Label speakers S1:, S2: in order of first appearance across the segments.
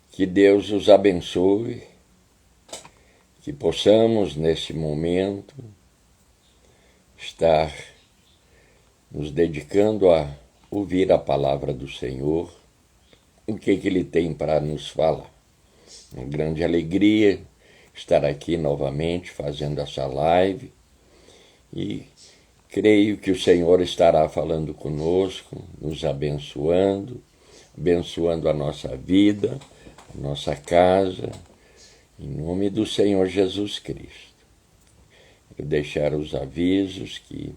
S1: Que Deus os abençoe, que possamos, nesse momento, estar nos dedicando a ouvir a palavra do Senhor, o que Ele tem para nos falar. Uma grande alegria estar aqui novamente fazendo essa live e creio que o Senhor estará falando conosco, nos abençoando a nossa vida, a nossa casa, em nome do Senhor Jesus Cristo. Quero deixar os avisos que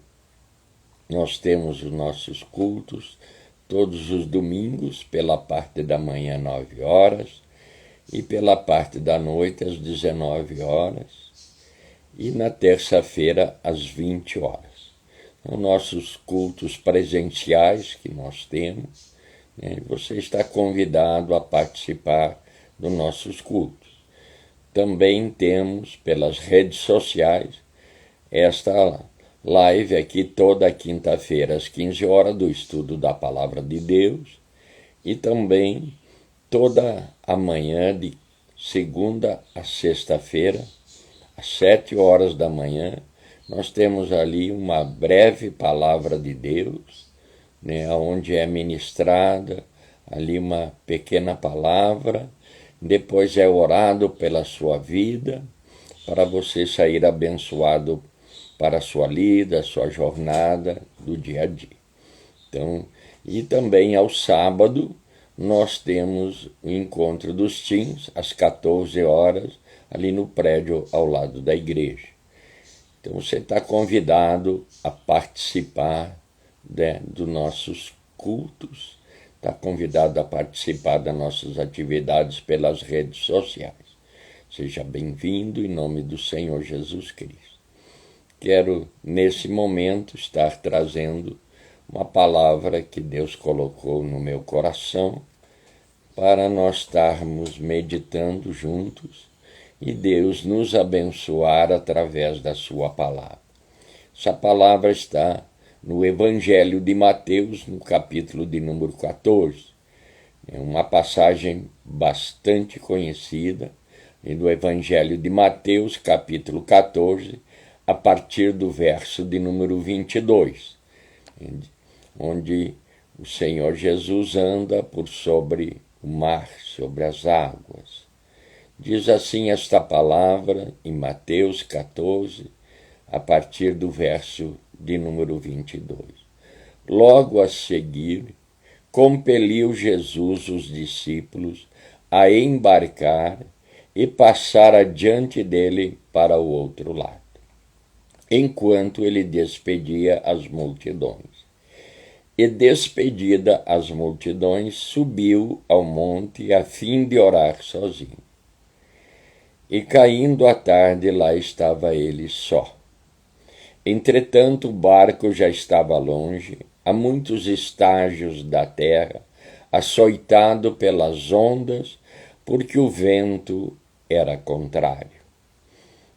S1: nós temos os nossos cultos todos os domingos, pela parte da manhã, 9 horas, e pela parte da noite, às 19 horas, e na terça-feira, às 20 horas. São nossos cultos presenciais que nós temos, né? Você está convidado a participar dos nossos cultos. Também temos, pelas redes sociais, esta live aqui toda quinta-feira às 15 horas do estudo da Palavra de Deus e também toda a manhã de segunda a sexta-feira, às 7 horas da manhã, nós temos ali uma breve Palavra de Deus, né, onde é ministrada ali uma pequena palavra, depois é orado pela sua vida, para você sair abençoado para a sua lida, a sua jornada do dia a dia. Então, e também ao sábado, nós temos o encontro dos teens, às 14 horas, ali no prédio ao lado da igreja. Então, você está convidado a participar, né, dos nossos cultos, está convidado a participar das nossas atividades pelas redes sociais. Seja bem-vindo em nome do Senhor Jesus Cristo. Quero, nesse momento, estar trazendo uma palavra que Deus colocou no meu coração para nós estarmos meditando juntos e Deus nos abençoar através da sua palavra. Essa palavra está no Evangelho de Mateus, no capítulo de número 14. É uma passagem bastante conhecida do Evangelho de Mateus, capítulo 14, a partir do verso de número 22, onde o Senhor Jesus anda por sobre o mar, sobre as águas. Diz assim esta palavra em Mateus 14, a partir do verso de número 22. Logo a seguir, compeliu Jesus os discípulos a embarcar e passar adiante dele para o outro lado, enquanto ele despedia as multidões. E despedida as multidões, subiu ao monte a fim de orar sozinho. E caindo a tarde, lá estava ele só. Entretanto, o barco já estava longe, a muitos estágios da terra, açoitado pelas ondas, porque o vento era contrário.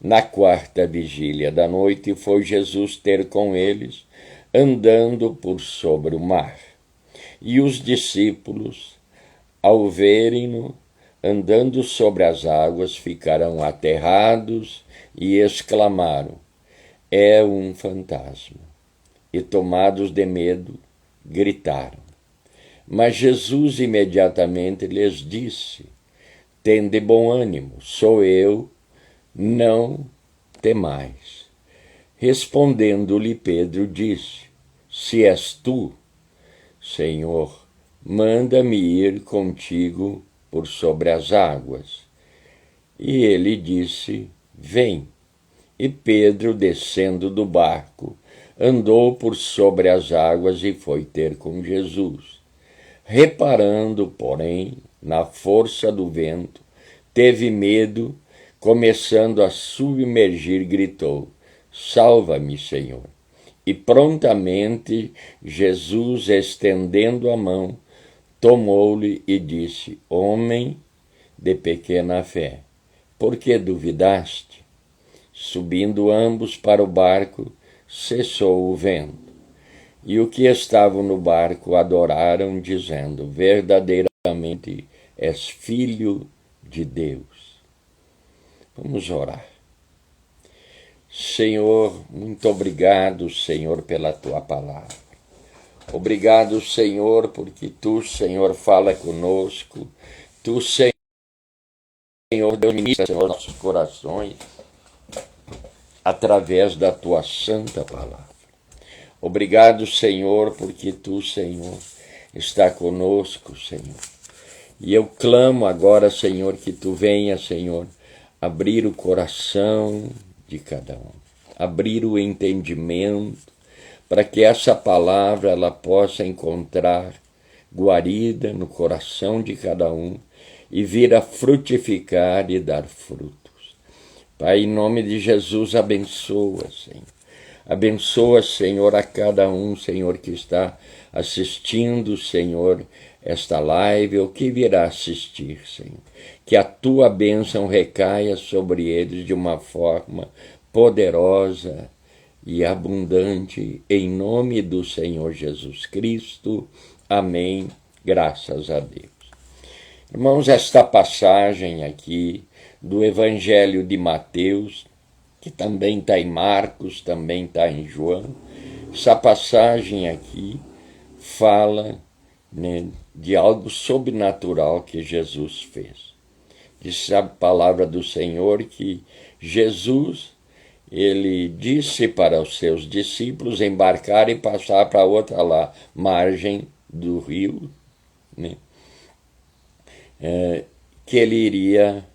S1: Na quarta vigília da noite foi Jesus ter com eles, andando por sobre o mar. E os discípulos, ao verem-no andando sobre as águas, ficaram aterrados e exclamaram: é um fantasma. E tomados de medo, gritaram. Mas Jesus imediatamente lhes disse: tende bom ânimo, sou eu, não temais. Respondendo-lhe Pedro disse: se és tu, Senhor, manda-me ir contigo por sobre as águas. E ele disse: vem. E Pedro, descendo do barco, andou por sobre as águas e foi ter com Jesus. Reparando, porém, na força do vento, teve medo, começando a submergir, gritou: salva-me, Senhor. E prontamente Jesus, estendendo a mão, tomou-lhe e disse: homem de pequena fé, por que duvidaste? Subindo ambos para o barco, cessou o vento. E o que estavam no barco adoraram, dizendo: verdadeiramente és filho de Deus. Vamos orar. Senhor, muito obrigado, Senhor, pela tua palavra. Obrigado, Senhor, porque tu, Senhor, fala conosco. Tu, Senhor, Deus, ministra, Senhor, nossos corações através da tua santa palavra. Obrigado, Senhor, porque tu, Senhor, está conosco, Senhor. E eu clamo agora, Senhor, que tu venha, Senhor, abrir o coração de cada um, abrir o entendimento, para que essa palavra ela possa encontrar guarida no coração de cada um e vir a frutificar e dar frutos. Pai, em nome de Jesus, abençoa, Senhor. Abençoa, Senhor, a cada um, Senhor, que está assistindo, Senhor, esta live ou que virá assistir, Senhor. Que a tua bênção recaia sobre eles de uma forma poderosa e abundante, em nome do Senhor Jesus Cristo. Amém. Graças a Deus. Irmãos, esta passagem aqui do Evangelho de Mateus, que também está em Marcos, também está em João, essa passagem aqui fala, né, de algo sobrenatural que Jesus fez. Diz a palavra do Senhor que Jesus, ele disse para os seus discípulos embarcar e passar para outra lá, margem do rio, né, que ele iria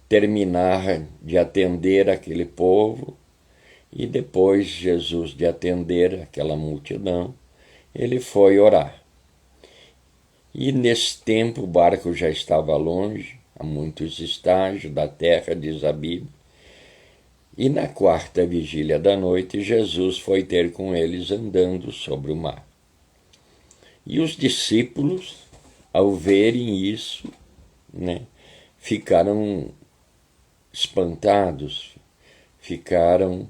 S1: terminar de atender aquele povo, e depois Jesus de atender aquela multidão, ele foi orar. E nesse tempo o barco já estava longe, a muitos estágios da terra, diz a Bíblia, e na quarta vigília da noite Jesus foi ter com eles andando sobre o mar. E os discípulos, ao verem isso, né, ficaram espantados, ficaram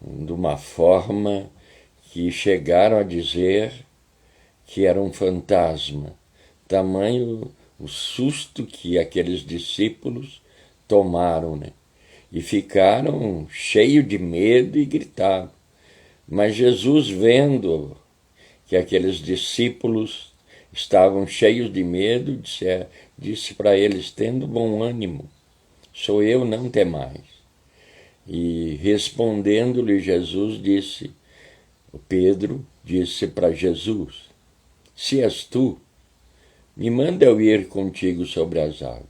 S1: de uma forma que chegaram a dizer que era um fantasma. Tamanho o susto que aqueles discípulos tomaram, né? E ficaram cheios de medo e gritaram. Mas Jesus, vendo que aqueles discípulos estavam cheios de medo, disse para eles: tendo bom ânimo, sou eu, não temais. E respondendo-lhe Jesus disse, Pedro disse para Jesus: se és tu, me manda eu ir contigo sobre as águas.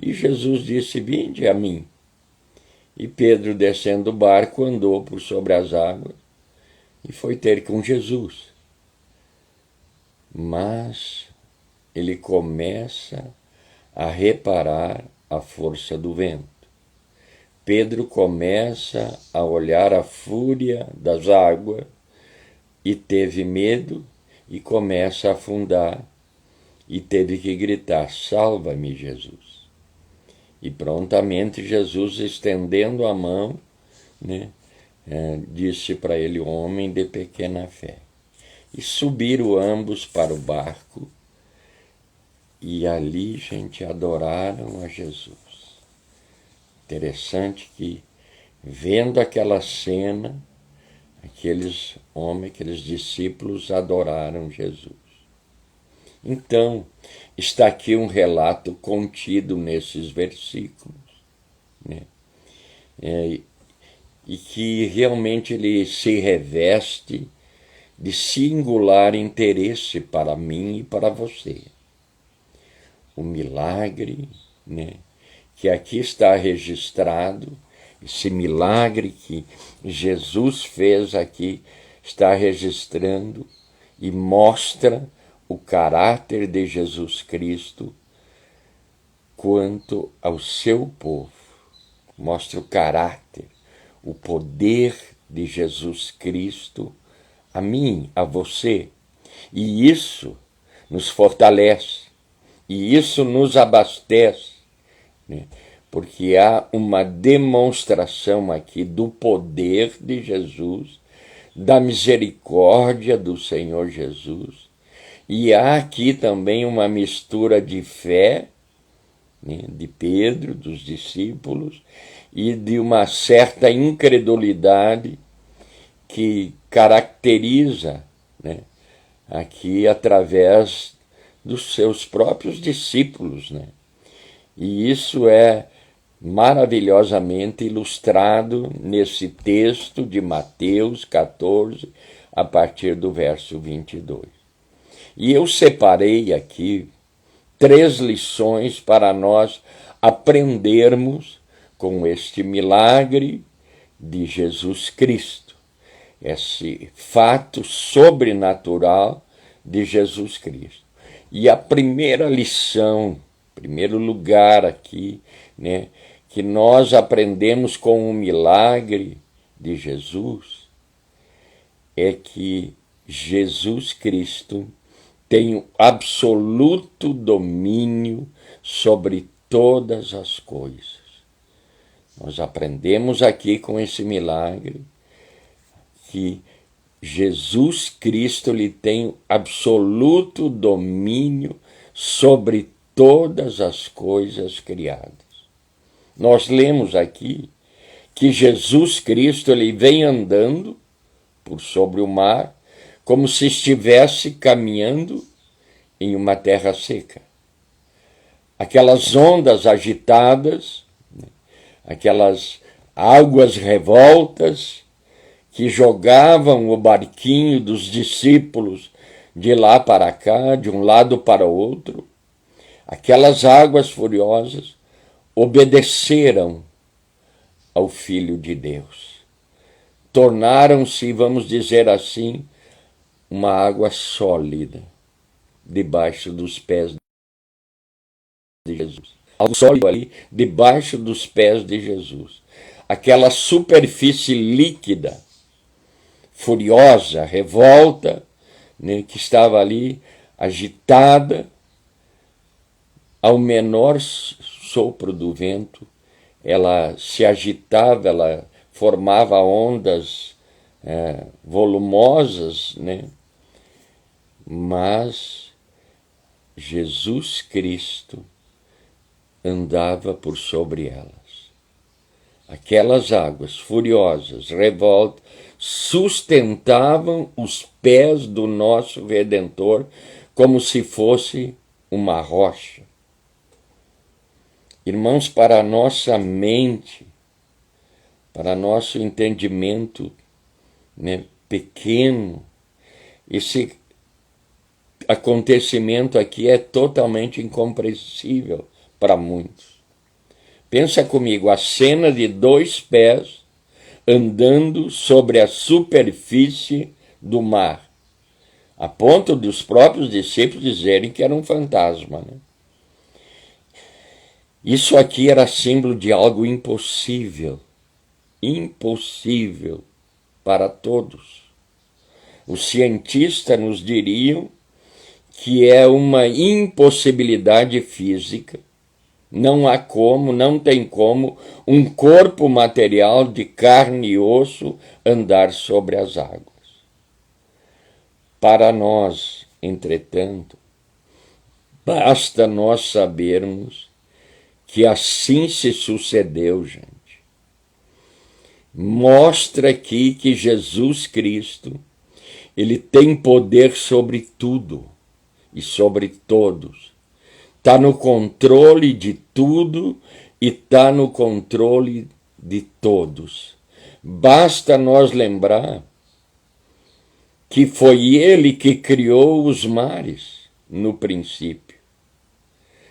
S1: E Jesus disse: vinde a mim. E Pedro, descendo do barco, andou por sobre as águas e foi ter com Jesus. Mas ele começa a reparar a força do vento. Pedro começa a olhar a fúria das águas e teve medo e começa a afundar e teve que gritar: salva-me, Jesus. E prontamente Jesus, estendendo a mão, né, disse para ele: homem de pequena fé. E subiram ambos para o barco e ali, gente, adoraram a Jesus. Interessante que, vendo aquela cena, aqueles homens, aqueles discípulos adoraram Jesus. Então, está aqui um relato contido nesses versículos, né? E que realmente ele se reveste de singular interesse para mim e para você. O milagre, né, que aqui está registrado, esse milagre que Jesus fez aqui, está registrando e mostra o caráter de Jesus Cristo quanto ao seu povo. Mostra o caráter, o poder de Jesus Cristo a mim, a você. E isso nos fortalece, e isso nos abastece, né? Porque há uma demonstração aqui do poder de Jesus da misericórdia do Senhor Jesus. E há aqui também uma mistura de fé, né, de Pedro, dos discípulos, e de uma certa incredulidade que caracteriza, né, aqui através dos seus próprios discípulos, né? E isso é maravilhosamente ilustrado nesse texto de Mateus 14, a partir do verso 22. E eu separei aqui 3 lições para nós aprendermos com este milagre de Jesus Cristo, esse fato sobrenatural de Jesus Cristo. E a primeira lição, primeiro lugar aqui, né, que nós aprendemos com o milagre de Jesus, é que Jesus Cristo tem o absoluto domínio sobre todas as coisas. Nós aprendemos aqui com esse milagre que Jesus Cristo ele tem absoluto domínio sobre todas as coisas criadas. Nós lemos aqui que Jesus Cristo ele vem andando por sobre o mar como se estivesse caminhando em uma terra seca. Aquelas ondas agitadas, aquelas águas revoltas que jogavam o barquinho dos discípulos de lá para cá, de um lado para o outro, aquelas águas furiosas obedeceram ao Filho de Deus. Tornaram-se, vamos dizer assim, uma água sólida debaixo dos pés de Jesus. Algo sólido ali debaixo dos pés de Jesus. Aquela superfície líquida, furiosa, revolta, né, que estava ali agitada, ao menor sopro do vento, ela se agitava, ela formava ondas volumosas, né? Mas Jesus Cristo andava por sobre elas. Aquelas águas furiosas, revoltas, sustentavam os pés do nosso Redentor como se fosse uma rocha. Irmãos, para a nossa mente, para nosso entendimento, né, pequeno, esse acontecimento aqui é totalmente incompreensível para muitos. Pensa comigo, a cena de 2 pés andando sobre a superfície do mar, a ponto dos próprios discípulos dizerem que era um fantasma, né? Isso aqui era símbolo de algo impossível, impossível para todos. Os cientistas nos diriam que é uma impossibilidade física. Não há como, não tem como um corpo material de carne e osso andar sobre as águas. Para nós, entretanto, basta nós sabermos que assim se sucedeu, gente. Mostra aqui que Jesus Cristo, ele tem poder sobre tudo e sobre todos. Está no controle de tudo e está no controle de todos. Basta nós lembrar que foi ele que criou os mares no princípio.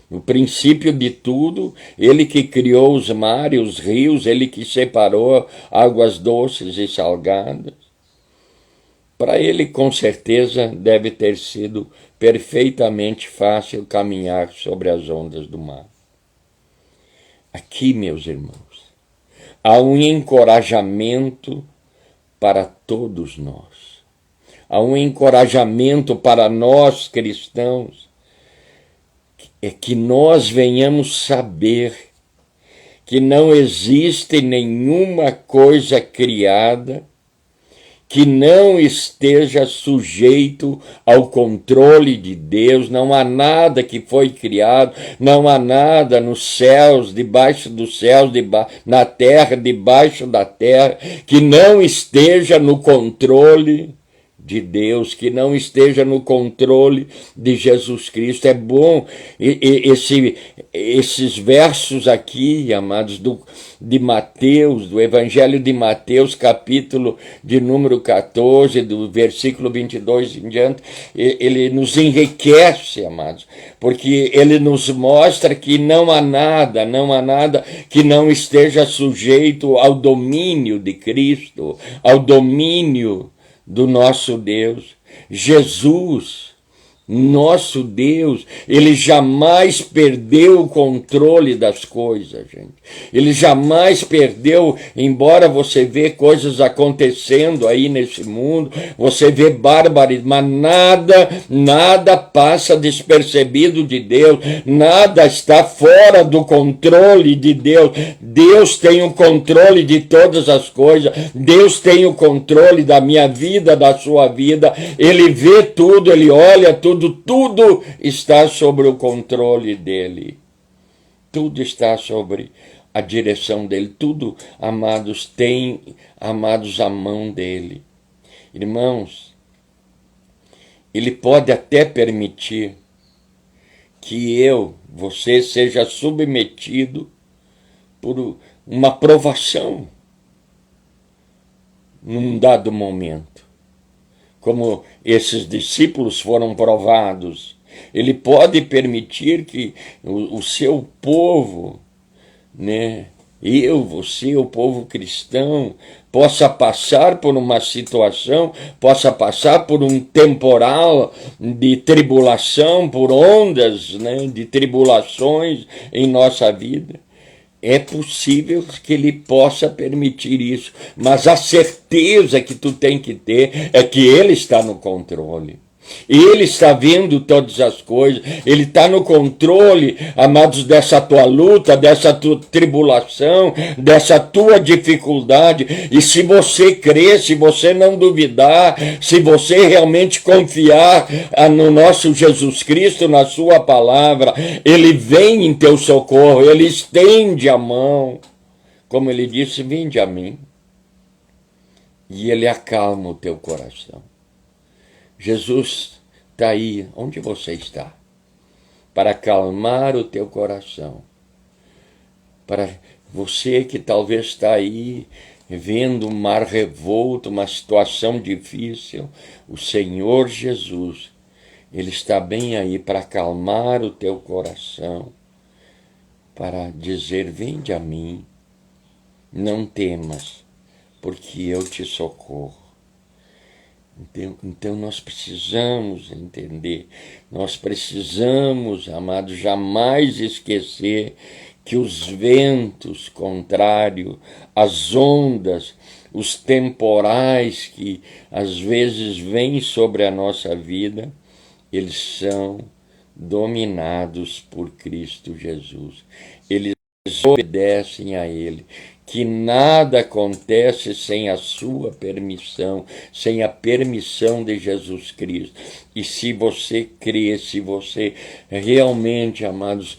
S1: No princípio de tudo, ele que criou os mares, os rios, ele que separou águas doces e salgadas. Para ele, com certeza, deve ter sido perfeitamente fácil caminhar sobre as ondas do mar. Aqui, meus irmãos, há um encorajamento para todos nós. Há um encorajamento para nós cristãos, é que nós venhamos saber que não existe nenhuma coisa criada que não esteja sujeito ao controle de Deus. Não há nada que foi criado, não há nada nos céus, debaixo dos céus, na terra, debaixo da terra, que não esteja no controle de Deus, que não esteja no controle de Jesus Cristo. É bom esses versos aqui, amados, de Mateus, do Evangelho de Mateus, capítulo de número 14, do versículo 22 em diante, ele nos enriquece, amados, porque ele nos mostra que não há nada que não esteja sujeito ao domínio de Cristo, ao domínio do nosso Deus. Jesus, nosso Deus, ele jamais perdeu o controle das coisas, gente. Ele jamais perdeu, embora você vê coisas acontecendo aí nesse mundo, você vê barbaridade, mas nada passa despercebido de Deus, nada está fora do controle de Deus. Deus tem o controle de todas as coisas, Deus tem o controle da minha vida, da sua vida, ele vê tudo, ele olha tudo está sob o controle dele. Tudo está sobre a direção dele. Tudo, amados, tem, amados, a mão dele. Irmãos, ele pode até permitir que você seja submetido por uma provação num dado momento. Como esses discípulos foram provados, ele pode permitir que o seu povo, né, você, o povo cristão, possa passar por uma situação, possa passar por um temporal de tribulação, por ondas, né, de tribulações em nossa vida. É possível que ele possa permitir isso, mas a certeza que tu tem que ter é que ele está no controle. Ele está vendo todas as coisas, ele está no controle, amados, dessa tua luta, dessa tua tribulação, dessa tua dificuldade. E se você crer, se você não duvidar, se você realmente confiar no nosso Jesus Cristo, na sua palavra, ele vem em teu socorro, ele estende a mão, como ele disse, vinde a mim, e ele acalma o teu coração. Jesus está aí, onde você está, para acalmar o teu coração. Para você que talvez está aí, vendo um mar revolto, uma situação difícil, o Senhor Jesus, ele está bem aí para acalmar o teu coração, para dizer, vinde a mim, não temas, porque eu te socorro. Então nós precisamos entender, nós precisamos, amados, jamais esquecer que os ventos contrários, as ondas, os temporais que às vezes vêm sobre a nossa vida, eles são dominados por Cristo Jesus. Eles obedecem a Ele. Que nada acontece sem a sua permissão, sem a permissão de Jesus Cristo. E se você crê, se você realmente, amados,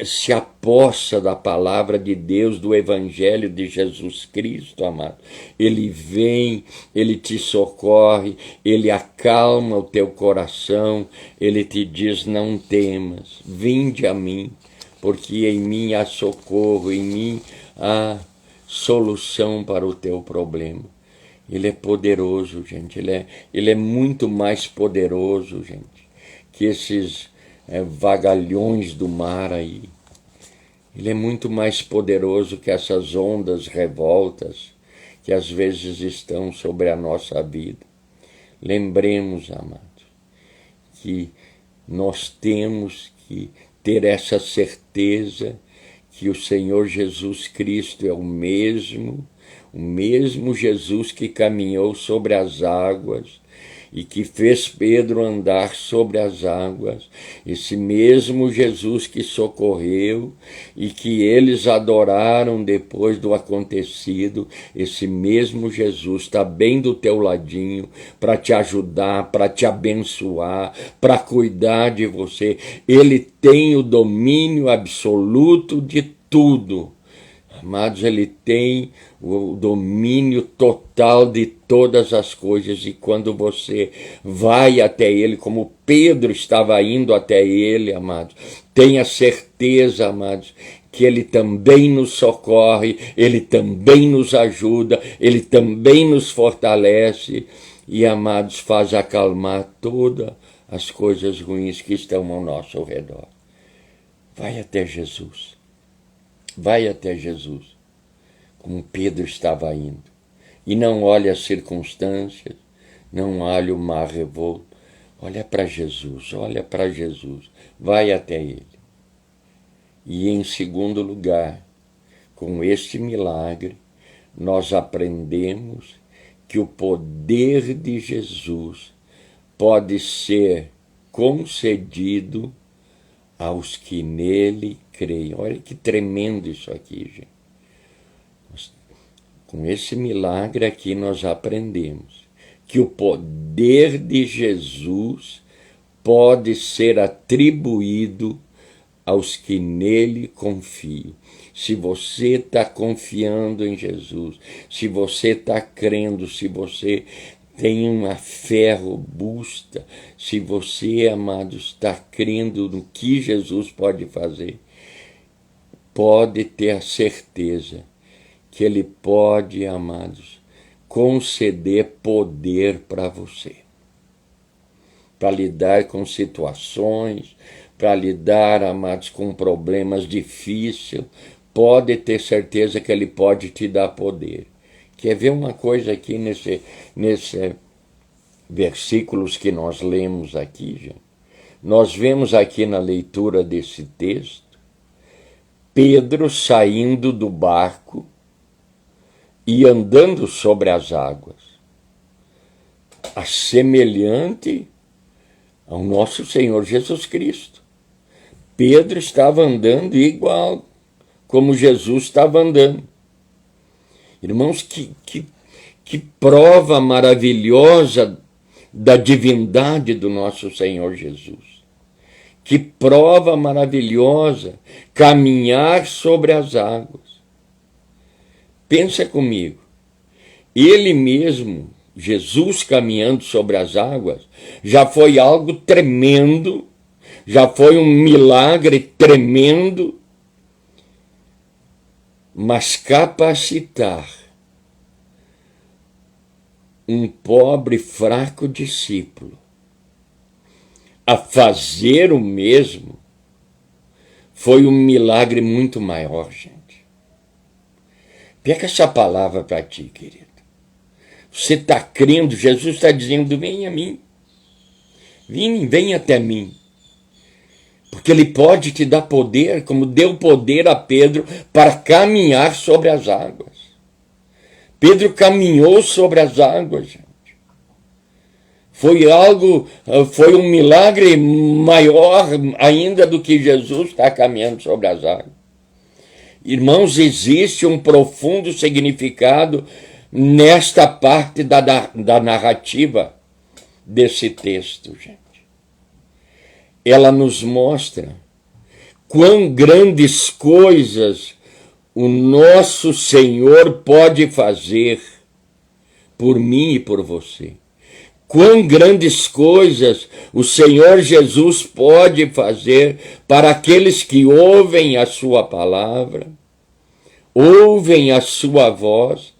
S1: se apossa da palavra de Deus, do Evangelho de Jesus Cristo, amado, ele vem, ele te socorre, ele acalma o teu coração, ele te diz, não temas, vinde a mim, porque em mim há socorro, em mim há solução para o teu problema. Ele é poderoso, gente. Ele é muito mais poderoso, gente, que esses vagalhões do mar aí. Ele é muito mais poderoso que essas ondas revoltas que às vezes estão sobre a nossa vida. Lembremos, amados, que nós temos que ter essa certeza que o Senhor Jesus Cristo é o mesmo Jesus que caminhou sobre as águas e que fez Pedro andar sobre as águas, esse mesmo Jesus que socorreu e que eles adoraram depois do acontecido, esse mesmo Jesus está bem do teu ladinho para te ajudar, para te abençoar, para cuidar de você. Ele tem o domínio absoluto de tudo. Amados, ele tem o domínio total de todas as coisas, e quando você vai até ele, como Pedro estava indo até ele, amados, tenha certeza, amados, que ele também nos socorre, ele também nos ajuda, ele também nos fortalece e, amados, faz acalmar todas as coisas ruins que estão ao nosso redor. Vai até Jesus. Vai até Jesus, como Pedro estava indo. E não olhe as circunstâncias, não olhe o mar revolto. Olha para Jesus, olha para Jesus. Vai até ele. E em segundo lugar, com este milagre, nós aprendemos que o poder de Jesus pode ser concedido aos que nele creem. Olha que tremendo isso aqui, gente. Com esse milagre aqui nós aprendemos que o poder de Jesus pode ser atribuído aos que nele confiam. Se você está confiando em Jesus, se você está crendo, se você tem uma fé robusta, se você, amados, está crendo no que Jesus pode fazer, pode ter a certeza que ele pode, amados, conceder poder para você, para lidar com situações, para lidar, amados, com problemas difíceis. Pode ter certeza que ele pode te dar poder. Quer ver uma coisa aqui nesse versículos que nós lemos aqui, gente? Nós vemos aqui na leitura desse texto Pedro saindo do barco e andando sobre as águas, assemelhante ao nosso Senhor Jesus Cristo. Pedro estava andando igual como Jesus estava andando. Irmãos, que prova maravilhosa da divindade do nosso Senhor Jesus. Que prova maravilhosa caminhar sobre as águas. Pensa comigo, ele mesmo, Jesus caminhando sobre as águas, já foi algo tremendo, já foi um milagre tremendo, mas capacitar um pobre, fraco discípulo a fazer o mesmo foi um milagre muito maior, gente. Pega essa palavra para ti, querido. Você está crendo, Jesus está dizendo, vem a mim. Vem até mim. Porque ele pode te dar poder, como deu poder a Pedro para caminhar sobre as águas. Pedro caminhou sobre as águas, gente. Foi um milagre maior ainda do que Jesus está caminhando sobre as águas. Irmãos, existe um profundo significado nesta parte da narrativa desse texto, gente. Ela nos mostra quão grandes coisas o nosso Senhor pode fazer por mim e por você. Quão grandes coisas o Senhor Jesus pode fazer para aqueles que ouvem a sua palavra, ouvem a sua voz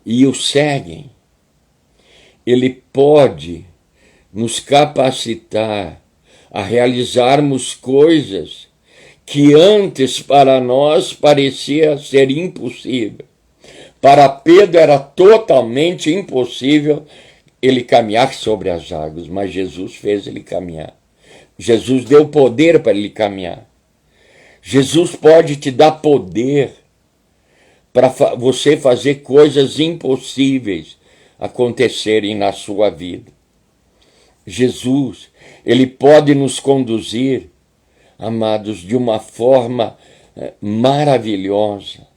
S1: e o seguem. Ele pode nos capacitar a realizarmos coisas que antes para nós parecia ser impossível. Para Pedro era totalmente impossível ele caminhar sobre as águas, mas Jesus fez ele caminhar. Jesus deu poder para ele caminhar. Jesus pode te dar poder para você fazer coisas impossíveis acontecerem na sua vida. Jesus, ele pode nos conduzir, amados, de uma forma maravilhosa.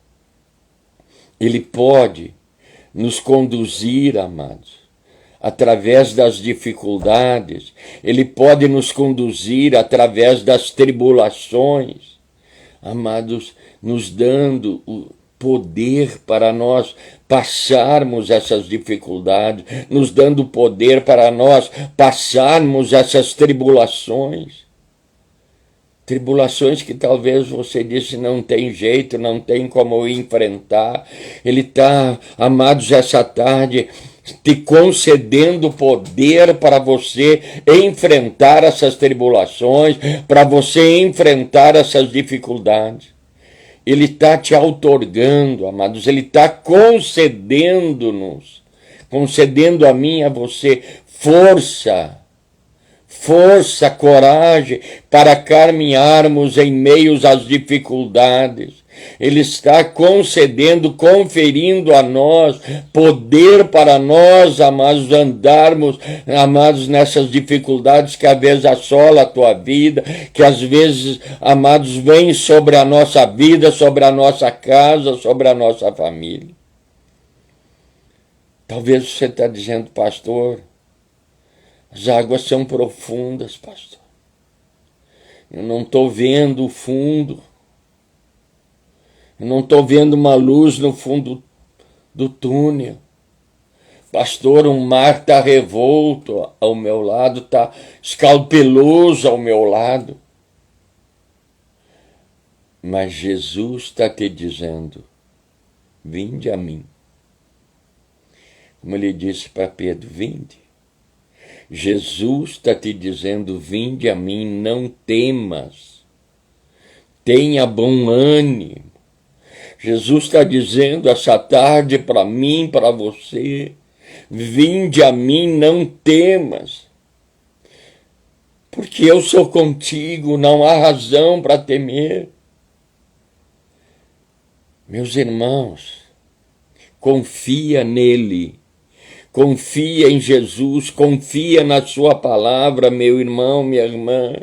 S1: Ele pode nos conduzir, amados, através das dificuldades. Ele pode nos conduzir através das tribulações, amados, nos dando o poder para nós passarmos essas dificuldades, nos dando poder para nós passarmos essas tribulações. Tribulações que talvez você disse não tem jeito, não tem como enfrentar. Ele está, amados, essa tarde te concedendo poder para você enfrentar essas tribulações, para você enfrentar essas dificuldades. Ele está te outorgando, amados, ele está concedendo-nos, concedendo a mim e a você força, coragem para caminharmos em meio às dificuldades. Ele está concedendo, conferindo a nós poder para nós, amados, andarmos, amados, nessas dificuldades que às vezes assola a tua vida, que às vezes, amados, vem sobre a nossa vida, sobre a nossa casa, sobre a nossa família. Talvez você está dizendo, pastor, as águas são profundas, pastor. Eu não estou vendo o fundo. Eu não estou vendo uma luz no fundo do túnel. Pastor, o mar está revolto ao meu lado, está escalpeloso ao meu lado. Mas Jesus está te dizendo, vinde a mim. Como ele disse para Pedro, vinde. Jesus está te dizendo, vinde a mim, não temas. Tenha bom ânimo. Jesus está dizendo essa tarde para mim, para você, vinde a mim, não temas, porque eu sou contigo, não há razão para temer. Meus irmãos, confia nele, confia em Jesus, confia na sua palavra, meu irmão, minha irmã.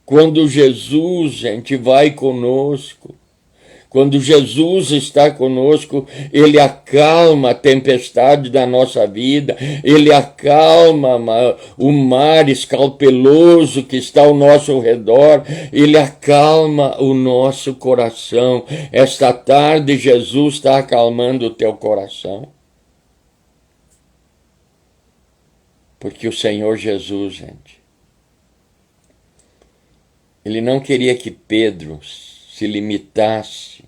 S1: Quando Jesus, gente, vai conosco, quando Jesus está conosco, ele acalma a tempestade da nossa vida, ele acalma o mar escalpeloso que está ao nosso redor, ele acalma o nosso coração. Esta tarde, Jesus está acalmando o teu coração. Porque o Senhor Jesus, gente, ele não queria que Pedro se limitasse,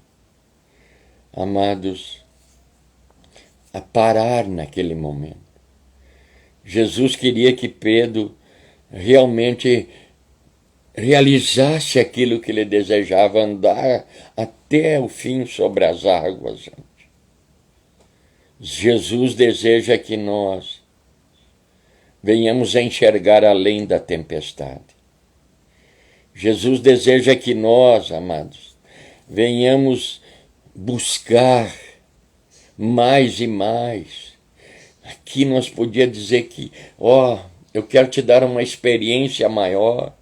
S1: amados, a parar naquele momento. Jesus queria que Pedro realmente realizasse aquilo que ele desejava, andar até o fim sobre as águas, gente. Jesus deseja que nós venhamos a enxergar além da tempestade. Jesus deseja que nós, amados, venhamos buscar mais e mais. Aqui nós podíamos dizer que, eu quero te dar uma experiência maior.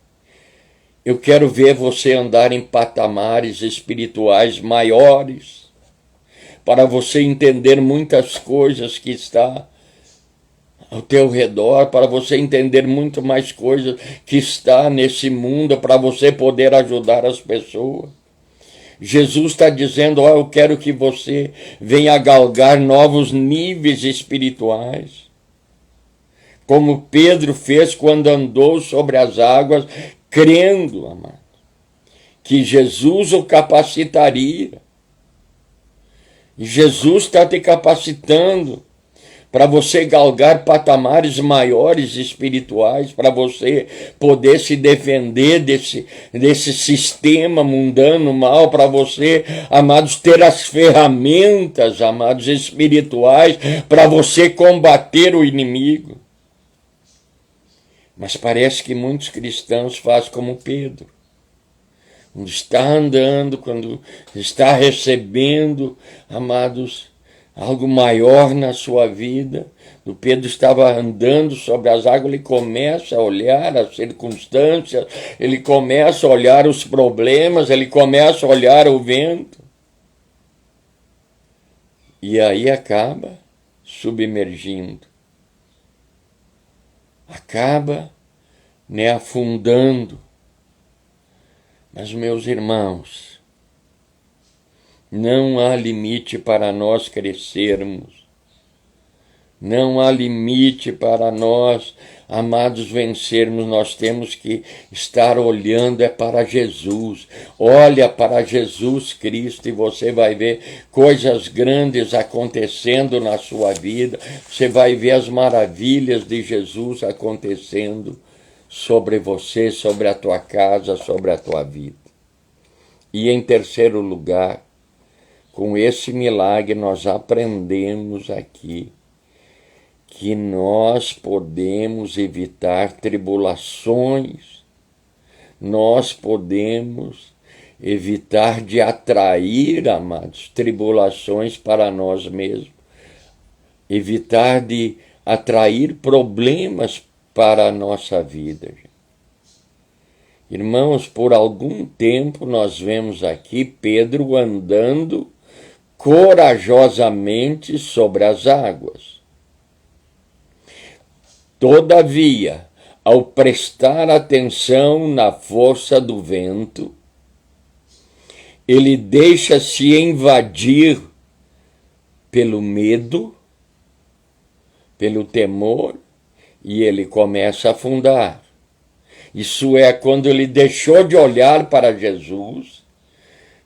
S1: Eu quero ver você andar em patamares espirituais maiores, para você entender muitas coisas que está ao teu redor, para você entender muito mais coisas que está nesse mundo, para você poder ajudar as pessoas. Jesus está dizendo, eu quero que você venha galgar novos níveis espirituais, como Pedro fez quando andou sobre as águas, crendo, amado, que Jesus o capacitaria. E Jesus está te capacitando para você galgar patamares maiores espirituais, para você poder se defender desse sistema mundano mal, para você, amados, ter as ferramentas, amados, espirituais, para você combater o inimigo. Mas parece que muitos cristãos fazem como Pedro. Quando está andando, quando está recebendo, amados, algo maior na sua vida. O Pedro estava andando sobre as águas, ele começa a olhar as circunstâncias, ele começa a olhar os problemas, ele começa a olhar o vento. E aí acaba submergindo. Acaba, afundando. Mas, meus irmãos, não há limite para nós crescermos. Não há limite para nós, amados, vencermos. Nós temos que estar olhando para Jesus. Olha para Jesus Cristo e você vai ver coisas grandes acontecendo na sua vida. Você vai ver as maravilhas de Jesus acontecendo sobre você, sobre a tua casa, sobre a tua vida. E em terceiro lugar, com esse milagre nós aprendemos aqui que nós podemos evitar tribulações, nós podemos evitar de atrair, amados, tribulações para nós mesmos, evitar de atrair problemas para a nossa vida. Irmãos, por algum tempo nós vemos aqui Pedro andando corajosamente sobre as águas. Todavia, ao prestar atenção na força do vento, ele deixa-se invadir pelo medo, pelo temor, e ele começa a afundar. Isso é quando ele deixou de olhar para Jesus,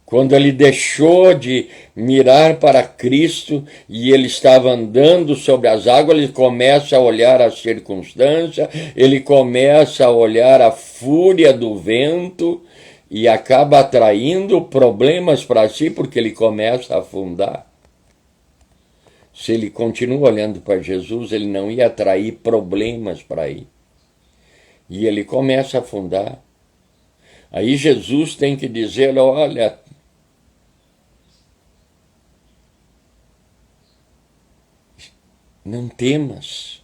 S1: quando ele deixou de mirar para Cristo e ele estava andando sobre as águas, ele começa a olhar a circunstância, ele começa a olhar a fúria do vento e acaba atraindo problemas para si porque ele começa a afundar. Se ele continua olhando para Jesus, ele não ia atrair problemas para ele. E ele começa a afundar. Aí Jesus tem que dizer, olha, não temas.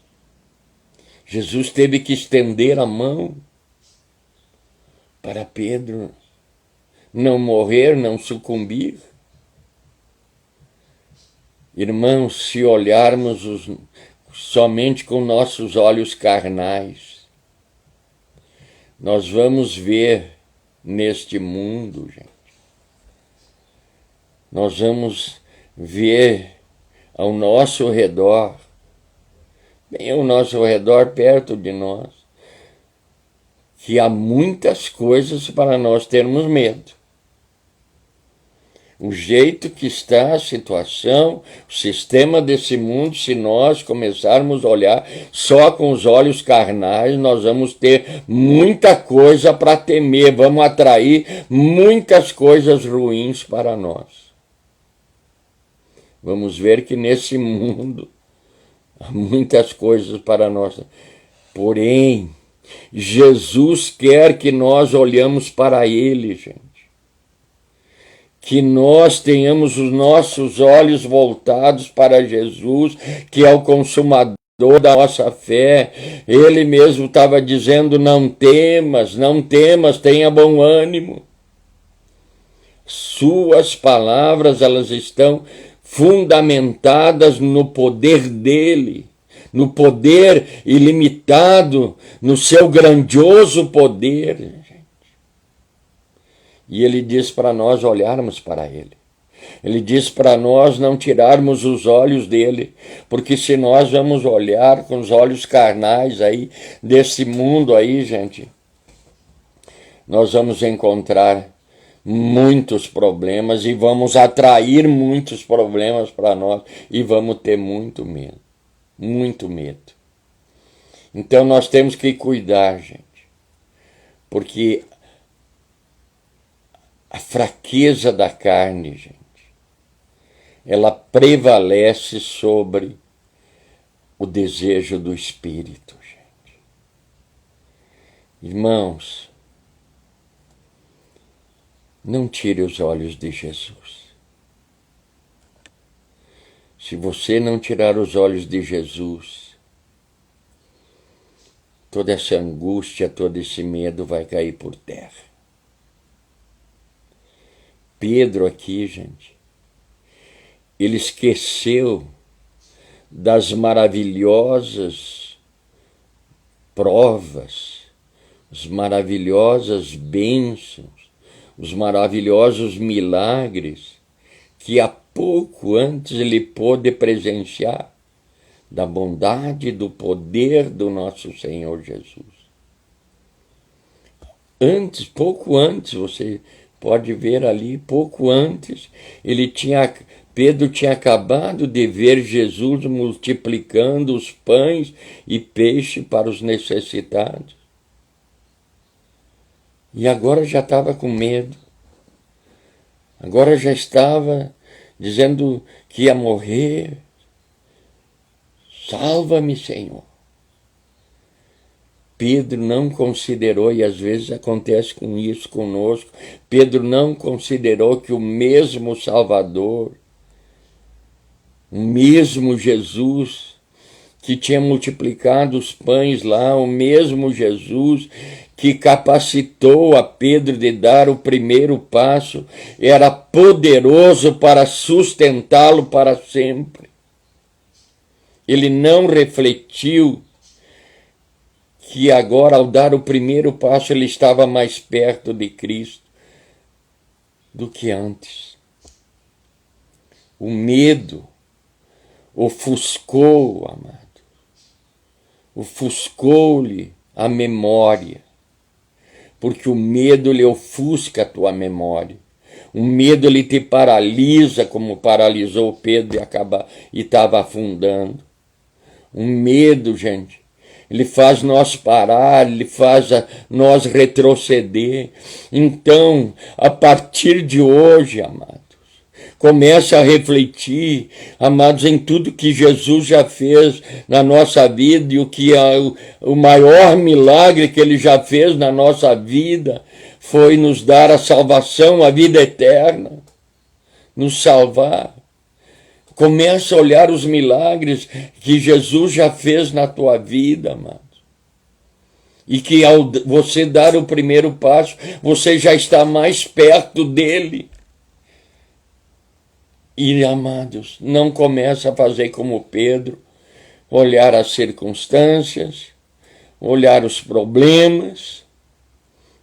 S1: Jesus teve que estender a mão para Pedro não morrer, não sucumbir. Irmãos, se olharmos somente com nossos olhos carnais, nós vamos ver neste mundo, gente. Nós vamos ver ao nosso redor, bem ao nosso redor, perto de nós, que há muitas coisas para nós termos medo. O jeito que está a situação, o sistema desse mundo, se nós começarmos a olhar só com os olhos carnais, nós vamos ter muita coisa para temer, vamos atrair muitas coisas ruins para nós. Vamos ver que nesse mundo há muitas coisas para nós. Porém, Jesus quer que nós olhemos para Ele, gente. Que nós tenhamos os nossos olhos voltados para Jesus, que é o consumador da nossa fé. Ele mesmo estava dizendo, não temas, tenha bom ânimo. Suas palavras, elas estão fundamentadas no poder dele, no poder ilimitado, no seu grandioso poder, gente. E ele diz para nós olharmos para ele. Ele diz para nós não tirarmos os olhos dele, porque se nós vamos olhar com os olhos carnais aí, desse mundo aí, gente, nós vamos encontrar muitos problemas e vamos atrair muitos problemas para nós e vamos ter muito medo, muito medo. Então nós temos que cuidar, gente, porque a fraqueza da carne, gente, ela prevalece sobre o desejo do Espírito, gente. Irmãos, não tire os olhos de Jesus. Se você não tirar os olhos de Jesus, toda essa angústia, todo esse medo vai cair por terra. Pedro aqui, gente, ele esqueceu das maravilhosas provas, as maravilhosas bênçãos, os maravilhosos milagres que há pouco antes ele pôde presenciar da bondade e do poder do nosso Senhor Jesus. Pouco antes, você pode ver ali, pouco antes, Pedro tinha acabado de ver Jesus multiplicando os pães e peixe para os necessitados. E agora já estava com medo. Agora já estava dizendo que ia morrer. Salva-me, Senhor. Pedro não considerou, e às vezes acontece com isso conosco, Pedro não considerou que o mesmo Salvador, o mesmo Jesus que tinha multiplicado os pães lá, o mesmo Jesus que capacitou a Pedro de dar o primeiro passo, era poderoso para sustentá-lo para sempre. Ele não refletiu que agora, ao dar o primeiro passo, ele estava mais perto de Cristo do que antes. O medo ofuscou, amado, ofuscou-lhe a memória, porque o medo lhe ofusca a tua memória. O medo ele te paralisa, como paralisou Pedro e estava afundando. O medo, gente, ele faz nós parar, ele faz nós retroceder. Então, a partir de hoje, amados, comece a refletir, amados, em tudo que Jesus já fez na nossa vida e o maior milagre que ele já fez na nossa vida foi nos dar a salvação, a vida eterna, nos salvar. Começa a olhar os milagres que Jesus já fez na tua vida, amados. E que ao você dar o primeiro passo, você já está mais perto dele. E, amados, não começa a fazer como Pedro, olhar as circunstâncias, olhar os problemas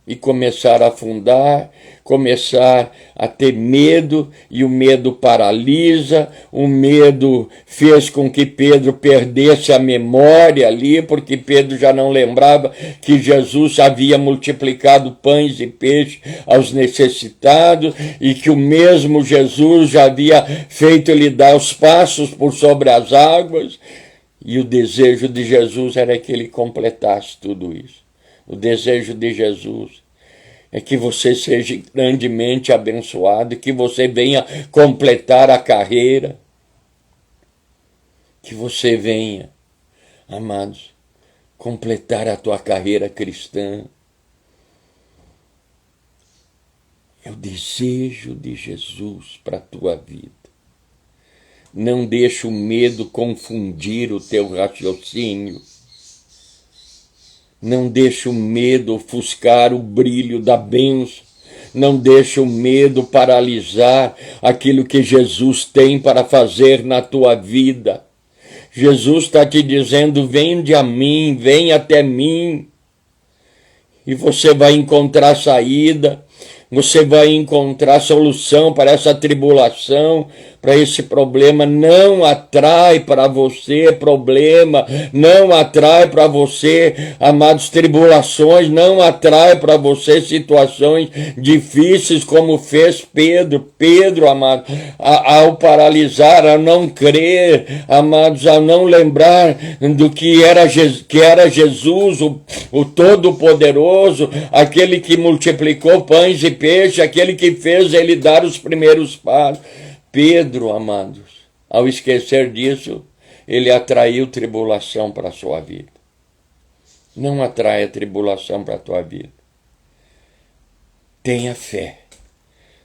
S1: e começar a afundar, começar a ter medo, e o medo paralisa, o medo fez com que Pedro perdesse a memória ali, porque Pedro já não lembrava que Jesus havia multiplicado pães e peixes aos necessitados, e que o mesmo Jesus já havia feito ele dar os passos por sobre as águas, e o desejo de Jesus era que ele completasse tudo isso. O desejo de Jesus é que você seja grandemente abençoado, que você venha completar a carreira, que você venha, amados, completar a tua carreira cristã. É o desejo de Jesus para a tua vida. Não deixe o medo confundir o teu raciocínio. Não deixe o medo ofuscar o brilho da bênção. Não deixe o medo paralisar aquilo que Jesus tem para fazer na tua vida. Jesus está te dizendo, vende a mim, vem até mim. E você vai encontrar saída, você vai encontrar solução para essa tribulação, para esse problema. Não atrai para você problema, não atrai para você, amados, tribulações, não atrai para você situações difíceis como fez Pedro. Pedro, amado, ao paralisar, a não crer, amados, a não lembrar do que era Jesus, o Todo-Poderoso, aquele que multiplicou pães e peixe, aquele que fez ele dar os primeiros passos. Pedro, amados, ao esquecer disso, ele atraiu tribulação para a sua vida. Não atraia tribulação para a tua vida. Tenha fé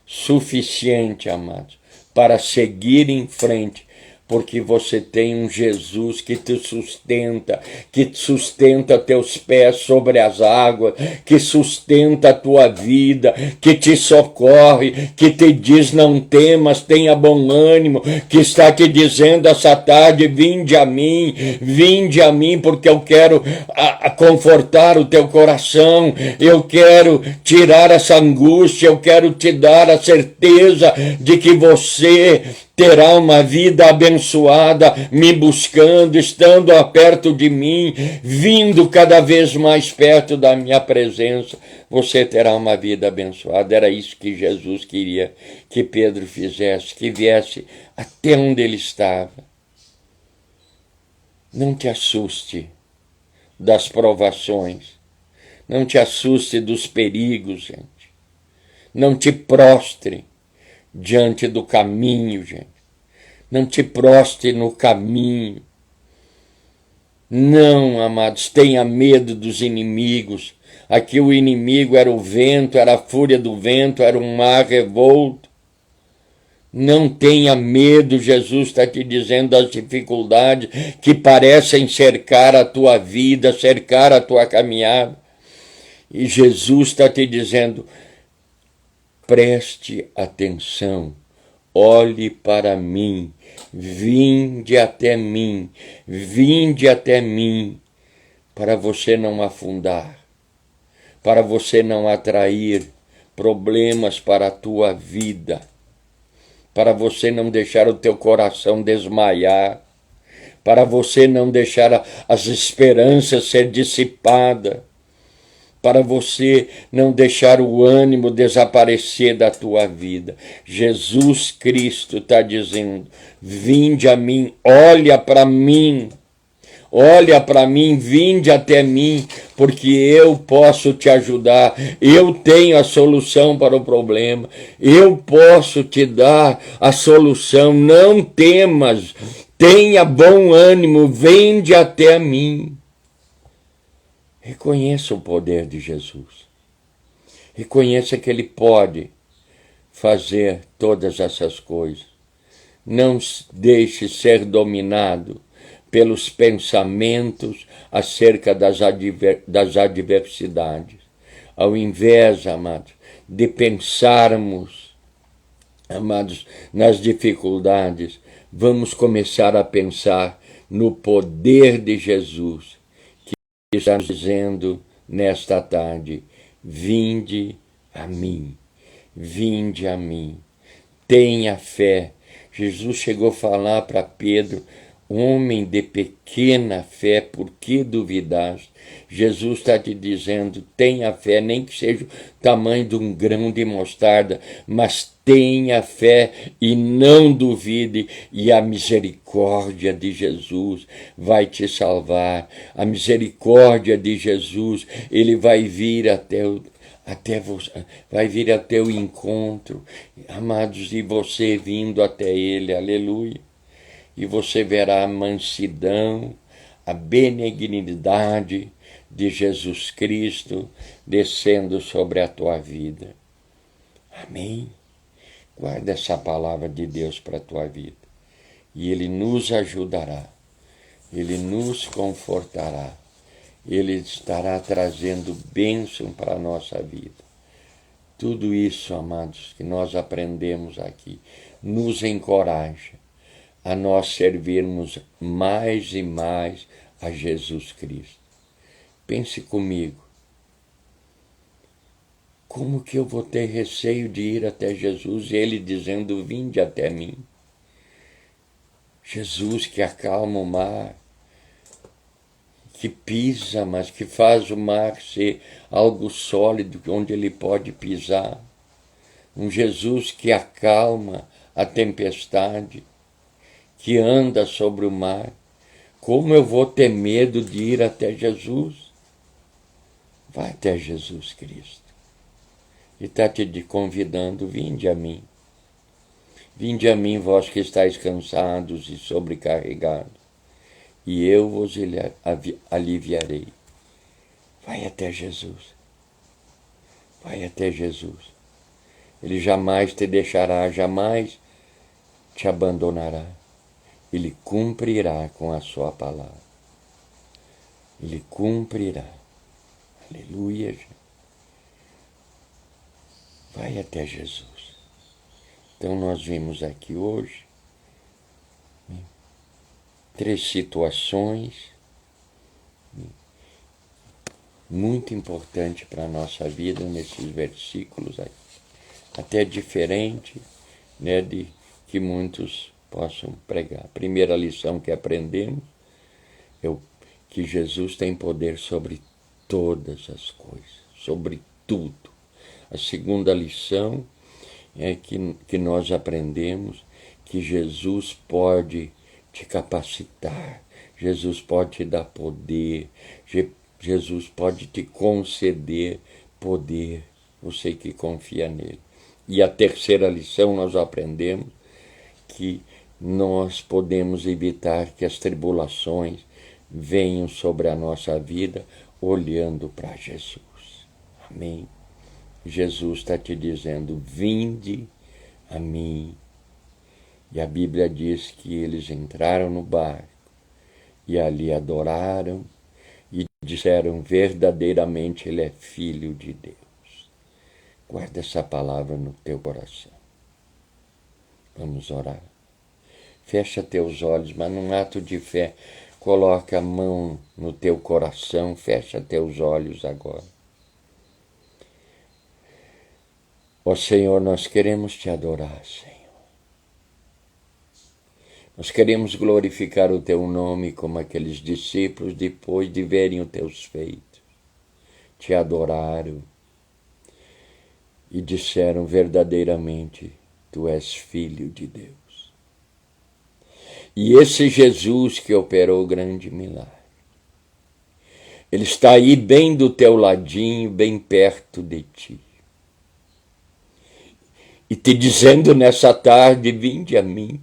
S1: suficiente, amados, para seguir em frente, porque você tem um Jesus que sustenta teus pés sobre as águas, que sustenta a tua vida, que te socorre, que te diz não temas, tenha bom ânimo, que está te dizendo essa tarde, vinde a mim, porque eu quero confortar o teu coração, eu quero tirar essa angústia, eu quero te dar a certeza de que você terá uma vida abençoada, me buscando, estando perto de mim, vindo cada vez mais perto da minha presença. Você terá uma vida abençoada. Era isso que Jesus queria que Pedro fizesse, que viesse até onde ele estava. Não te assuste das provações, não te assuste dos perigos, gente. Não te prostre diante do caminho, gente. Não te prostre no caminho. Não, amados, tenha medo dos inimigos. Aqui o inimigo era o vento, era a fúria do vento, era um mar revolto. Não tenha medo, Jesus está te dizendo das dificuldades que parecem cercar a tua vida, cercar a tua caminhada. E Jesus está te dizendo, preste atenção, olhe para mim, vinde até mim, para você não afundar, para você não atrair problemas para a tua vida, para você não deixar o teu coração desmaiar, para você não deixar as esperanças ser dissipadas, para você não deixar o ânimo desaparecer da tua vida. Jesus Cristo está dizendo, vinde a mim, olha para mim, vinde até mim, porque eu posso te ajudar, eu tenho a solução para o problema, eu posso te dar a solução, não temas, tenha bom ânimo, vinde até mim. Reconheça o poder de Jesus. Reconheça que Ele pode fazer todas essas coisas. Não deixe ser dominado pelos pensamentos acerca das adversidades. Ao invés, amados, de pensarmos, amados, nas dificuldades, vamos começar a pensar no poder de Jesus, está dizendo nesta tarde, vinde a mim, tenha fé. Jesus chegou a falar para Pedro, homem de pequena fé, por que duvidaste? Jesus está te dizendo, tenha fé, nem que seja o tamanho de um grão de mostarda, mas tenha fé e não duvide, e a misericórdia de Jesus vai te salvar. A misericórdia de Jesus, Ele vai vir vai vir até o encontro, amados, e você vindo até Ele, aleluia. E você verá a mansidão, a benignidade de Jesus Cristo descendo sobre a tua vida. Amém? Guarda essa palavra de Deus para a tua vida. E Ele nos ajudará, Ele nos confortará, Ele estará trazendo bênção para a nossa vida. Tudo isso, amados, que nós aprendemos aqui, nos encoraja a nós servirmos mais e mais a Jesus Cristo. Pense comigo, como que eu vou ter receio de ir até Jesus e Ele dizendo, vinde até mim? Jesus que acalma o mar, que pisa, mas que faz o mar ser algo sólido onde Ele pode pisar. Um Jesus que acalma a tempestade, que anda sobre o mar. Como eu vou ter medo de ir até Jesus? Vai até Jesus Cristo. E está te convidando, vinde a mim. Vinde a mim, vós que estáis cansados e sobrecarregados, e eu vos aliviarei. Vai até Jesus. Vai até Jesus. Ele jamais te deixará, jamais te abandonará. Ele cumprirá com a sua palavra. Ele cumprirá. Aleluia. Vai até Jesus. Então nós vimos aqui hoje 3 situações muito importantes para a nossa vida nesses versículos aqui. Até diferente, né, de que muitos possam pregar. A primeira lição que aprendemos é que Jesus tem poder sobre todas as coisas, sobre tudo. A segunda lição é que nós aprendemos que Jesus pode te capacitar, Jesus pode te dar poder, Jesus pode te conceder poder, você que confia nele. E a terceira lição nós aprendemos que nós podemos evitar que as tribulações venham sobre a nossa vida olhando para Jesus. Amém? Jesus está te dizendo, vinde a mim. E a Bíblia diz que eles entraram no barco e ali adoraram e disseram verdadeiramente ele é filho de Deus. Guarda essa palavra no teu coração. Vamos orar. Fecha teus olhos, mas num ato de fé, coloca a mão no teu coração, fecha teus olhos agora. Ó Senhor, nós queremos te adorar, Senhor. Nós queremos glorificar o teu nome como aqueles discípulos, depois de verem os teus feitos, te adoraram e disseram verdadeiramente, tu és filho de Deus. E esse Jesus que operou o grande milagre, ele está aí bem do teu ladinho, bem perto de ti. E te dizendo nessa tarde, vinde a mim.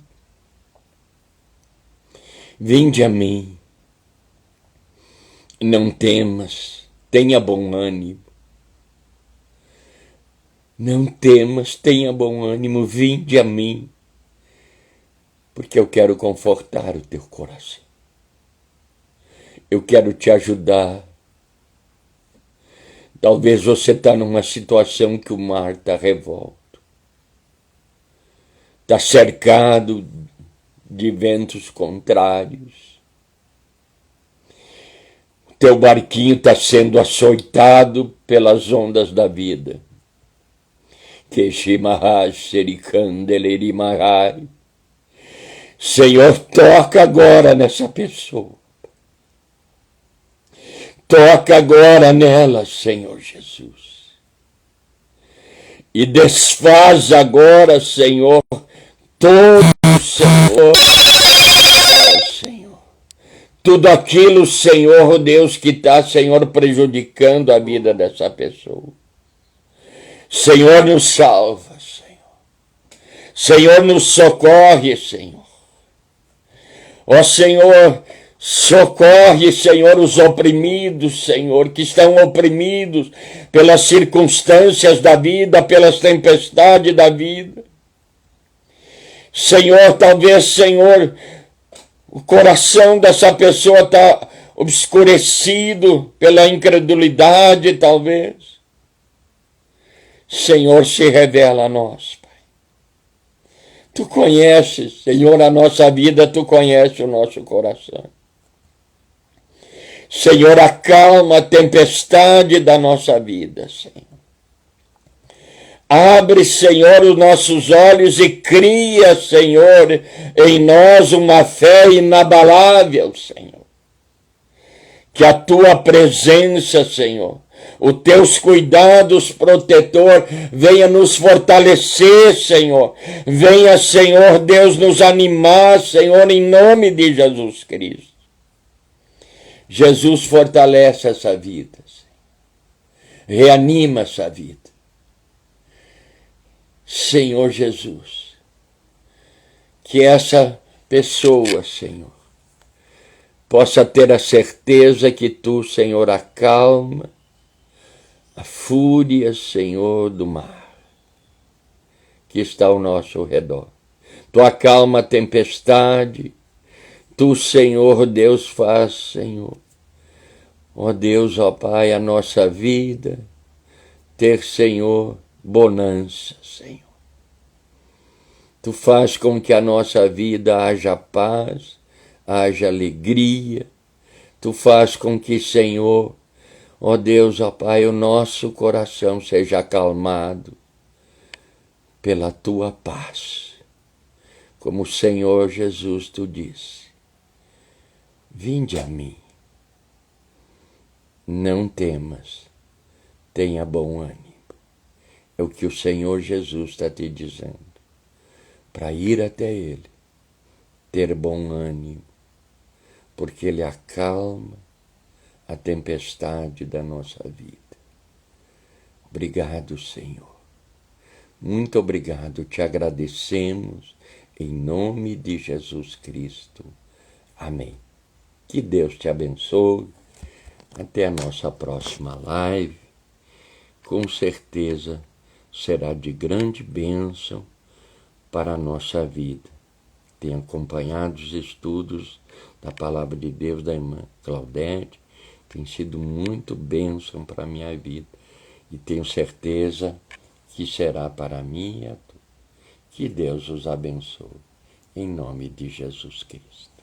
S1: Vinde a mim. Não temas, tenha bom ânimo. Não temas, tenha bom ânimo, vinde a mim. Porque eu quero confortar o teu coração. Eu quero te ajudar. Talvez você está numa situação que o mar está revolto. Está cercado de ventos contrários. O teu barquinho está sendo açoitado pelas ondas da vida. Senhor, toca agora nessa pessoa. Toca agora nela, Senhor Jesus. E desfaz agora, Senhor, todo, Senhor, Senhor. Tudo aquilo, Senhor Deus, que está, Senhor, prejudicando a vida dessa pessoa. Senhor, nos salva, Senhor. Senhor, nos socorre, Senhor. Ó Senhor, socorre, Senhor, os oprimidos, Senhor, que estão oprimidos pelas circunstâncias da vida, pelas tempestades da vida. Senhor, talvez, Senhor, o coração dessa pessoa está obscurecido pela incredulidade, talvez. Senhor, se revela a nós, Pai. Tu conheces, Senhor, a nossa vida, Tu conheces o nosso coração. Senhor, acalma a tempestade da nossa vida, Senhor. Abre, Senhor, os nossos olhos e cria, Senhor, em nós uma fé inabalável, Senhor. Que a Tua presença, Senhor, os Teus cuidados protetor venha nos fortalecer, Senhor. Venha, Senhor Deus, nos animar, Senhor, em nome de Jesus Cristo. Jesus fortalece essa vida, Senhor. Reanima essa vida. Senhor Jesus, que essa pessoa, Senhor, possa ter a certeza que Tu, Senhor, acalma a fúria, Senhor, do mar que está ao nosso redor. Tu acalma a tempestade, Tu, Senhor Deus, faz, Senhor, ó Deus, ó Pai, a nossa vida ter, Senhor, bonança, Senhor. Tu faz com que a nossa vida haja paz, haja alegria. Tu faz com que, Senhor, ó Deus, ó Pai, o nosso coração seja acalmado pela Tua paz. Como o Senhor Jesus, Tu disse, vinde a mim, não temas, tenha bom ânimo. É o que o Senhor Jesus está te dizendo, para ir até Ele, ter bom ânimo, porque Ele acalma a tempestade da nossa vida. Obrigado, Senhor. Muito obrigado, te agradecemos em nome de Jesus Cristo. Amém. Que Deus te abençoe. Até a nossa próxima live. Com certeza será de grande bênção para a nossa vida. Tenho acompanhado os estudos da Palavra de Deus da irmã Claudete. Tem sido muito bênção para a minha vida. E tenho certeza que será para mim e a tu. Que Deus os abençoe. Em nome de Jesus Cristo.